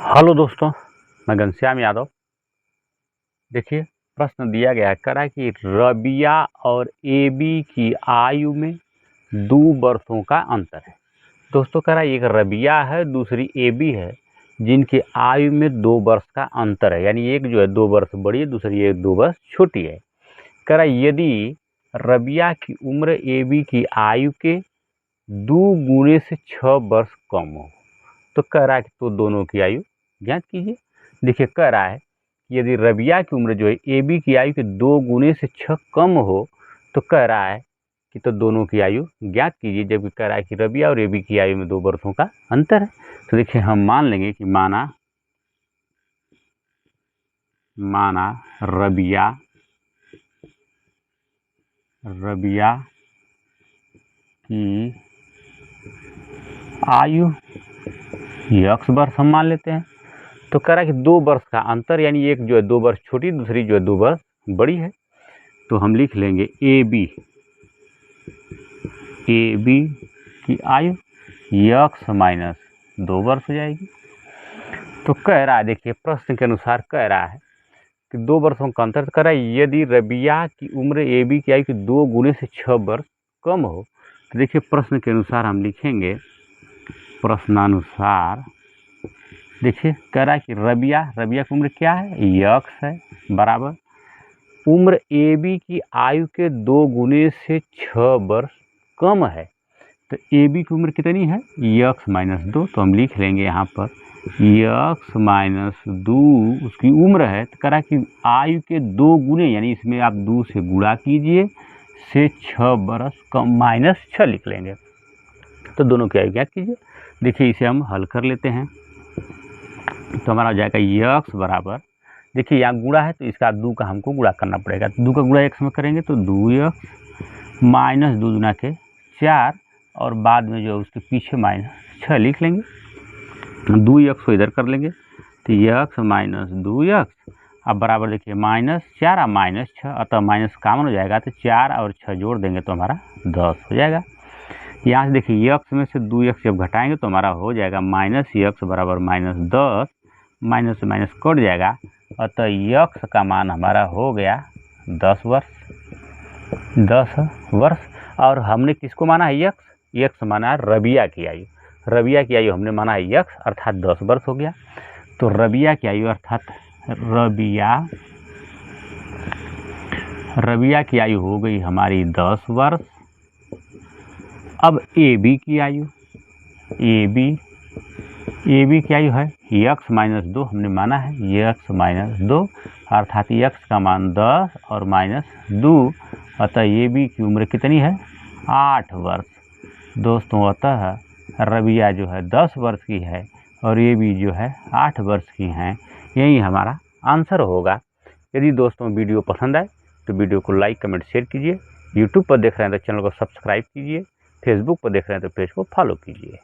Hello दोस्तों, मैं घनश्याम यादव। देखिए, प्रश्न दिया गया है, कह रहा है कि रबिया और एबी की आयु में 2 वर्षों का अंतर है। दोस्तों, कह रहा है एक रबिया है, दूसरी एबी है, जिनकी आयु में 2 वर्ष का अंतर है। यानी एक जो है 2 वर्ष बड़ी है, दूसरी एक 2 वर्ष छोटी है। कह रहा है यदि रबिया की उम्र एबी की आयु के 2 गुने से 6 वर्ष कम हो, तो कह रहा है कि तो दोनों की आयु ज्ञात कीजिए। देखिए, कह रहा है कि यदि रबिया की उम्र जो है एबी की आयु के 2 गुने से 6 कम हो, तो कह रहा है कि तो दोनों की आयु ज्ञात कीजिए। जबकि कह रहा है कि रबिया और एबी की आयु में 2 वर्षों का अंतर है। तो देखिए, हम मान लेंगे कि माना रबिया की आयु x वर्ष हम मान लेते हैं। तो कह रहा है कि 2 वर्ष का अंतर, यानी एक जो है 2 वर्ष छोटी, दूसरी जो है 2 वर्ष बड़ी है। तो हम लिख लेंगे एबी की आयु x माइनस 2 वर्ष हो जाएगी। तो कह रहा है, देखिए प्रश्न के अनुसार कह रहा है कि 2 वर्षों का अंतर। कह रहा है यदि रबिया की उम्र एबी की आयु के 2 गुने से 6 वर्ष कम हो, तो देखिए प्रश्न के अनुसार हम लिखेंगे, प्रश्नानुसार देखिए कह रहा है कि रबिया की उम्र क्या है, x है, बराबर उम्र एबी की आयु के 2 गुने से 6 वर्ष कम है। तो एबी की उम्र कितनी है, x माइनस 2। तो हम लिख लेंगे यहाँ पर x माइनस 2 उसकी उम्र है। तो कह रहा है कि आयु के 2 गुने, यानी इसमें आप 2 से गुणा कीजिए, से 6 वर्ष कम, माइनस 6 लिख लेंगे। तो दोनों की आयु ज्ञात कीजिए। देखिए, इसे हम हल कर लेते हैं। तो हमारा हो जाएगा x बराबर, देखिए यहाँ गुणा है तो इसका 2 का हमको गुणा करना पड़ेगा। तो 2 का गुणा x में करेंगे तो 2x माइनस 2 गुना के 4, और बाद में जो है उसके पीछे माइनस 6 लिख लेंगे। 2x को इधर कर लेंगे तो x माइनस 2x, अब बराबर देखिए माइनस 4 और माइनस 6, अतः माइनस कॉमन हो जाएगा। तो 4 और 6 जोड़ देंगे तो हमारा 10 हो जाएगा। यहाँ से देखिए x में से 2x जब घटाएंगे तो हमारा हो जाएगा माइनस x बराबर माइनस 10, माइनस से माइनस कट जाएगा, अतः x का मान हमारा हो गया 10 वर्ष। और हमने किसको माना है, x माना है रबिया की आयु। रबिया की आयु हमने माना है x, अर्थात 10 वर्ष हो गया। तो रबिया की आयु अर्थात रबिया की आयु हो गई हमारी 10 वर्ष। अब एबी की आयु, एबी की आयु है x माइनस 2, हमने माना है x माइनस 2, अर्थात x का मान 10 और माइनस 2, अतः एबी की उम्र कितनी है, 8 वर्ष। दोस्तों, अतः रबिया जो है 10 वर्ष की है और एबी जो है 8 वर्ष की हैं। यही हमारा आंसर होगा। यदि दोस्तों वीडियो पसंद आए तो वीडियो को लाइक, कमेंट, शेयर कीजिए। यूट्यूब पर देख रहे हैं तो चैनल को सब्सक्राइब कीजिए। फेसबुक पर देख रहे हैं तो पेज को फॉलो कीजिए।